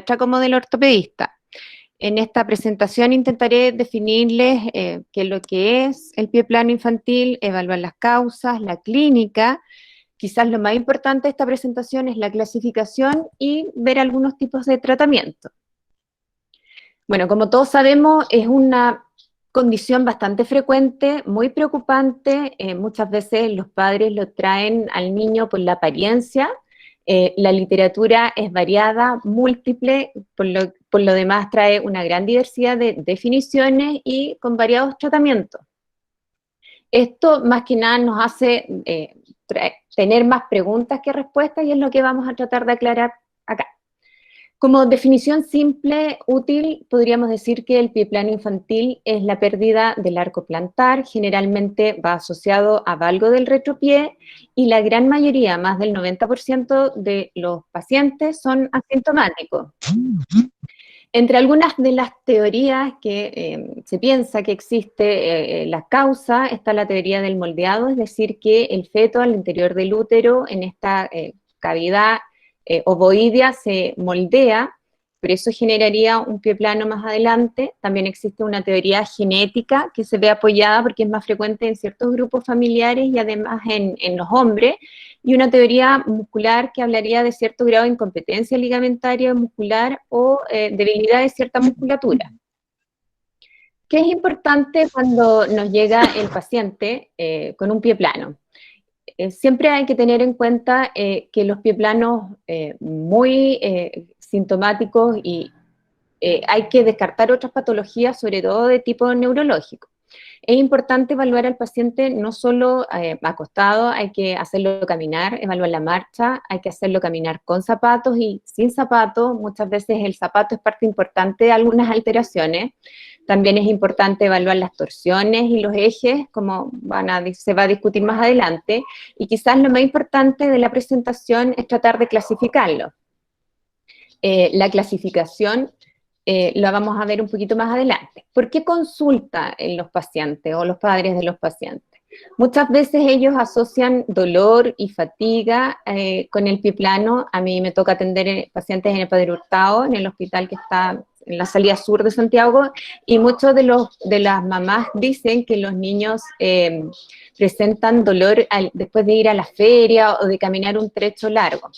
nuestra como del ortopedista. En esta presentación intentaré definirles qué es lo que es el pie plano infantil, evaluar las causas, la clínica. Quizás lo más importante de esta presentación es la clasificación y ver algunos tipos de tratamiento. Bueno, como todos sabemos, es una condición bastante frecuente, muy preocupante. Muchas veces los padres lo traen al niño por la apariencia. La literatura es variada, múltiple, por lo demás trae una gran diversidad de definiciones y con variados tratamientos. Esto más que nada nos hace tener más preguntas que respuestas y es lo que vamos a tratar de aclarar acá. Como definición simple, útil, podríamos decir que el pie plano infantil es la pérdida del arco plantar, generalmente va asociado a valgo del retropié y la gran mayoría, más del 90% de los pacientes son asintomáticos. Entre algunas de las teorías que se piensa que existe la causa, está la teoría del moldeado, es decir, que el feto al interior del útero, en esta cavidad ovoidea, se moldea, pero eso generaría un pie plano más adelante. También existe una teoría genética que se ve apoyada porque es más frecuente en ciertos grupos familiares y además en los hombres, y una teoría muscular que hablaría de cierto grado de incompetencia ligamentaria muscular o debilidad de cierta musculatura. ¿Qué es importante cuando nos llega el paciente con un pie plano? Siempre hay que tener en cuenta que los pie planos muy sintomáticos y hay que descartar otras patologías, sobre todo de tipo neurológico. Es importante evaluar al paciente no solo acostado, hay que hacerlo caminar, evaluar la marcha, hay que hacerlo caminar con zapatos y sin zapatos. Muchas veces el zapato es parte importante de algunas alteraciones. También es importante evaluar las torsiones y los ejes, como se va a discutir más adelante. Y quizás lo más importante de la presentación es tratar de clasificarlo. La clasificación la vamos a ver un poquito más adelante. ¿Por qué consulta en los pacientes o los padres de los pacientes? Muchas veces ellos asocian dolor y fatiga con el pie plano. A mí me toca atender pacientes en el Padre Hurtado, en el hospital que está en la salida sur de Santiago, y muchos de las mamás dicen que los niños presentan dolor después de ir a la feria o de caminar un trecho largo.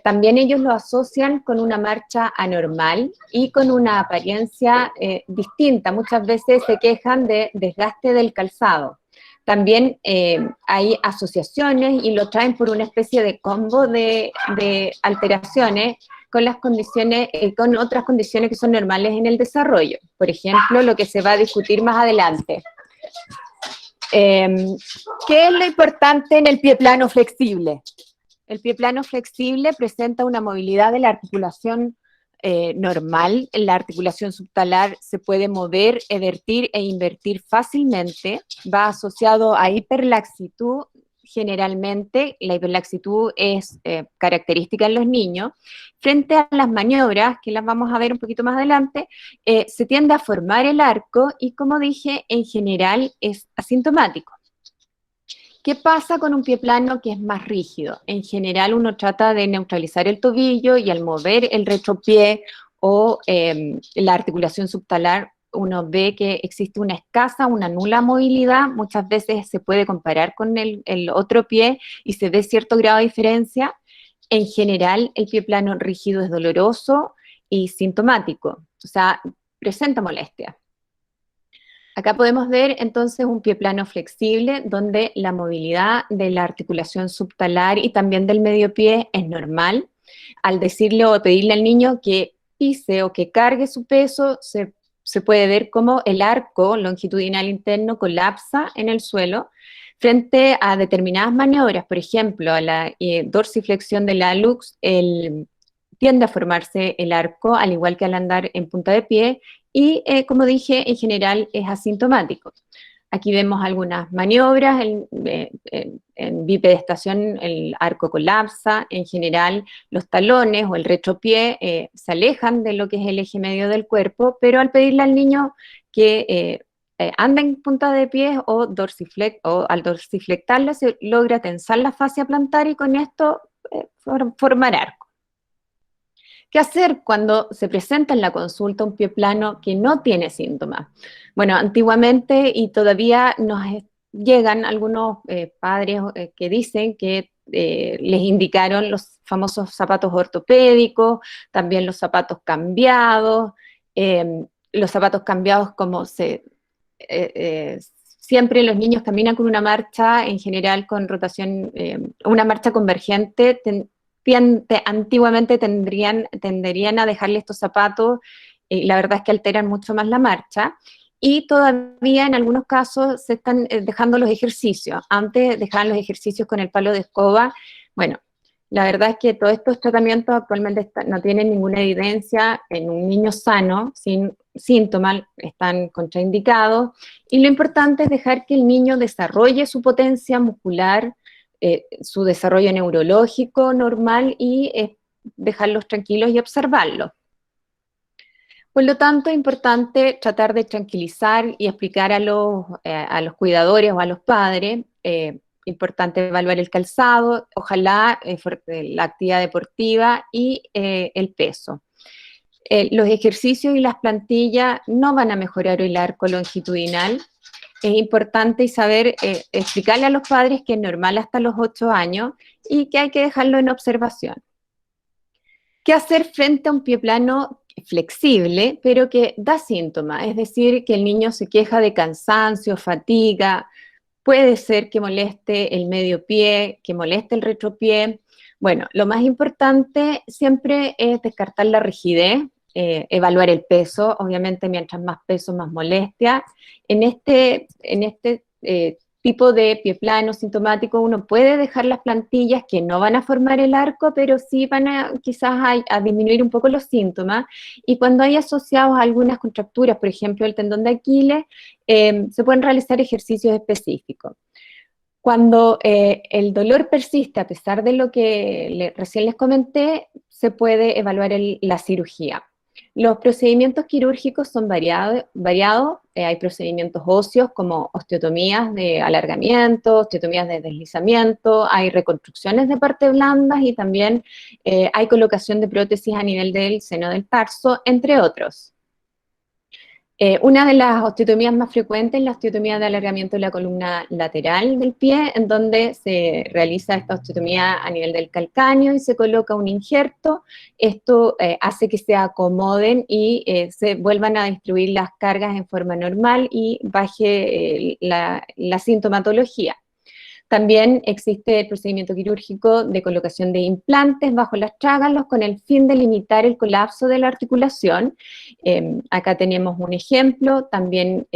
También ellos lo asocian con una marcha anormal y con una apariencia distinta. Muchas veces se quejan de desgaste del calzado. También hay asociaciones y lo traen por una especie de combo de alteraciones con las condiciones, con otras condiciones que son normales en el desarrollo. Por ejemplo, lo que se va a discutir más adelante. ¿Qué es lo importante en el pie plano flexible? El pie plano flexible presenta una movilidad de la articulación normal. La articulación subtalar se puede mover, evertir e invertir fácilmente. Va asociado a hiperlaxitud. Generalmente la hiperlaxitud es característica en los niños. Frente a las maniobras, que las vamos a ver un poquito más adelante, se tiende a formar el arco y, como dije, en general es asintomático. ¿Qué pasa con un pie plano que es más rígido? En general uno trata de neutralizar el tobillo y al mover el retropié o la articulación subtalar, uno ve que existe una escasa, una nula movilidad. Muchas veces se puede comparar con el otro pie y se ve cierto grado de diferencia. En general el pie plano rígido es doloroso y sintomático, o sea, presenta molestia. Acá podemos ver entonces un pie plano flexible donde la movilidad de la articulación subtalar y también del medio pie es normal. Al decirle o pedirle al niño que pise o que cargue su peso, se puede ver cómo el arco longitudinal interno colapsa en el suelo frente a determinadas maniobras. Por ejemplo, a la dorsiflexión del hallux, tiende a formarse el arco, al igual que al andar en punta de pie, y como dije, en general es asintomático. Aquí vemos algunas maniobras, en bipedestación el arco colapsa, en general los talones o el retropié se alejan de lo que es el eje medio del cuerpo, pero al pedirle al niño que anda en punta de pie o al dorsiflectarla se logra tensar la fascia plantar y con esto formar arco. ¿Qué hacer cuando se presenta en la consulta un pie plano que no tiene síntomas? Bueno, antiguamente y todavía llegan algunos padres que dicen que les indicaron los famosos zapatos ortopédicos, también los zapatos cambiados como eh, eh, siempre los niños caminan con una marcha, en general con rotación, una marcha convergente, antiguamente tenderían a dejarle estos zapatos, y la verdad es que alteran mucho más la marcha, y todavía en algunos casos se están dejando los ejercicios. Antes dejaban los ejercicios con el palo de escoba. Bueno, la verdad es que todos estos tratamientos actualmente no tienen ninguna evidencia en un niño sano, sin síntomas, están contraindicados, y lo importante es dejar que el niño desarrolle su potencia muscular, su desarrollo neurológico normal, y dejarlos tranquilos y observarlos. Por lo tanto, es importante tratar de tranquilizar y explicar a los cuidadores o a los padres, importante evaluar el calzado, ojalá la actividad deportiva y el peso. Los ejercicios y las plantillas no van a mejorar el arco longitudinal. Es importante saber explicarle a los padres que es normal hasta los 8 años y que hay que dejarlo en observación. ¿Qué hacer frente a un pie plano flexible, pero que da síntomas? Es decir, que el niño se queja de cansancio, fatiga, puede ser que moleste el medio pie, que moleste el retropié. Bueno, lo más importante siempre es descartar la rigidez, evaluar el peso, obviamente mientras más peso, más molestia. En este tipo de pie plano sintomático uno puede dejar las plantillas que no van a formar el arco, pero sí van a quizás a disminuir un poco los síntomas, y cuando hay asociados a algunas contracturas, por ejemplo el tendón de Aquiles, se pueden realizar ejercicios específicos. Cuando el dolor persiste, a pesar de lo que recién les comenté, se puede evaluar la cirugía. Los procedimientos quirúrgicos son variados. Hay procedimientos óseos como osteotomías de alargamiento, osteotomías de deslizamiento, hay reconstrucciones de partes blandas y también hay colocación de prótesis a nivel del seno del tarso, entre otros. Una de las osteotomías más frecuentes es la osteotomía de alargamiento de la columna lateral del pie, en donde se realiza esta osteotomía a nivel del calcáneo y se coloca un injerto. Esto hace que se acomoden y se vuelvan a distribuir las cargas en forma normal y baje la sintomatología. También existe el procedimiento quirúrgico de colocación de implantes bajo las trágalos con el fin de limitar el colapso de la articulación. Acá tenemos un ejemplo, también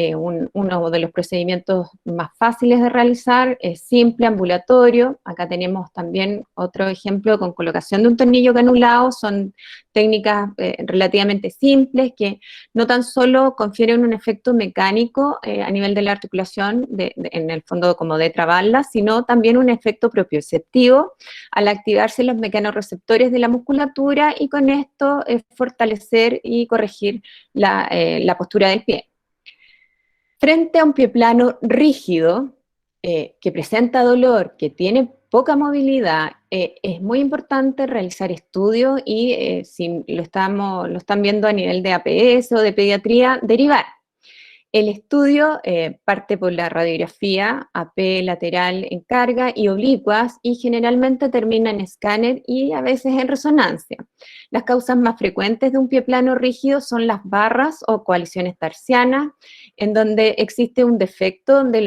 uno de los procedimientos más fáciles de realizar, es simple, ambulatorio. Acá tenemos también otro ejemplo con colocación de un tornillo canulado. Son técnicas relativamente simples que no tan solo confieren un efecto mecánico a nivel de la articulación, en el fondo como de trabarla, sino también un efecto propioceptivo al activarse los mecanorreceptores de la musculatura, y con esto fortalecer y corregir la postura del pie. Frente a un pie plano rígido, que presenta dolor, que tiene poca movilidad, es muy importante realizar estudios y si lo están viendo a nivel de APS o de pediatría, derivar. El estudio parte por la radiografía AP lateral en carga y oblicuas, y generalmente termina en escáner y a veces en resonancia. Las causas más frecuentes de un pie plano rígido son las barras o coaliciones tarsianas, en donde existe un defecto de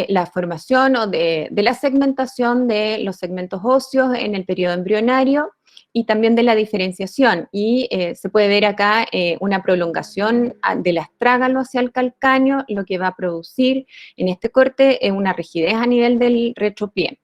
la formación o de la segmentación de los segmentos óseos en el periodo embrionario, y también de la diferenciación, y se puede ver acá una prolongación del astrágalo hacia el calcáneo, lo que va a producir en este corte una rigidez a nivel del retropié.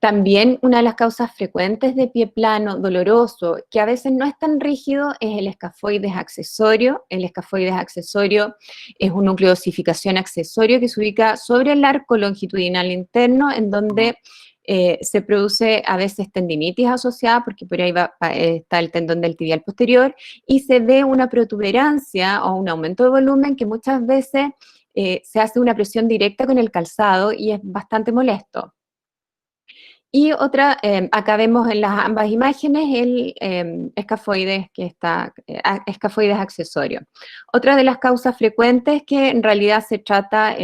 También una de las causas frecuentes de pie plano doloroso, que a veces no es tan rígido, es el escafoides accesorio. El escafoides accesorio es un núcleo de osificación accesorio que se ubica sobre el arco longitudinal interno, en donde se produce a veces tendinitis asociada, porque por ahí está el tendón del tibial posterior, y se ve una protuberancia o un aumento de volumen que muchas veces se hace una presión directa con el calzado y es bastante molesto. Y otra, acá vemos en las ambas imágenes el escafoides escafoides accesorio. Otra de las causas frecuentes que en realidad se trata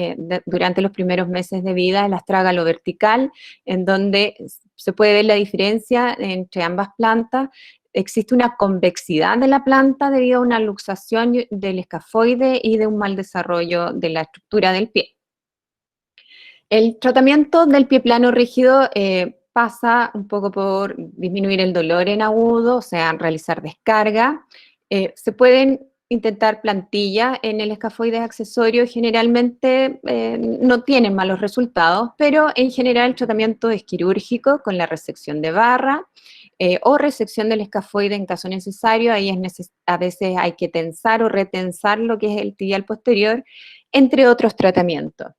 durante los primeros meses de vida es la astrágalo vertical, en donde se puede ver la diferencia entre ambas plantas. Existe una convexidad de la planta debido a una luxación del escafoide y de un mal desarrollo de la estructura del pie. El tratamiento del pie plano rígido pasa un poco por disminuir el dolor en agudo, o sea, realizar descarga. Se pueden intentar plantillas en el escafoides accesorio, generalmente no tienen malos resultados, pero en general el tratamiento es quirúrgico con la resección de barra o resección del escafoide en caso necesario. Ahí a veces hay que tensar o retensar lo que es el tibial posterior, entre otros tratamientos.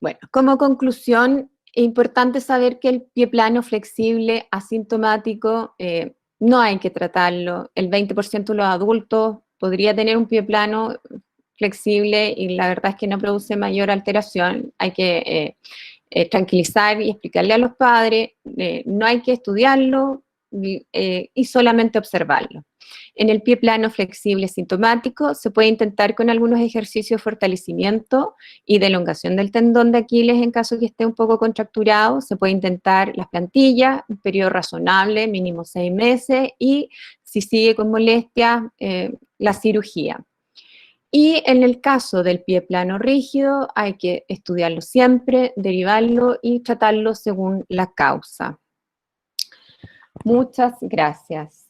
Bueno, como conclusión, es importante saber que el pie plano, flexible, asintomático, no hay que tratarlo. El 20% de los adultos podría tener un pie plano flexible y la verdad es que no produce mayor alteración. Hay que tranquilizar y explicarle a los padres, no hay que estudiarlo y solamente observarlo. En el pie plano flexible sintomático se puede intentar con algunos ejercicios de fortalecimiento y de elongación del tendón de Aquiles en caso que esté un poco contracturado. Se puede intentar las plantillas, un periodo razonable, mínimo 6 meses, y si sigue con molestias, la cirugía. Y en el caso del pie plano rígido hay que estudiarlo siempre, derivarlo y tratarlo según la causa. Muchas gracias.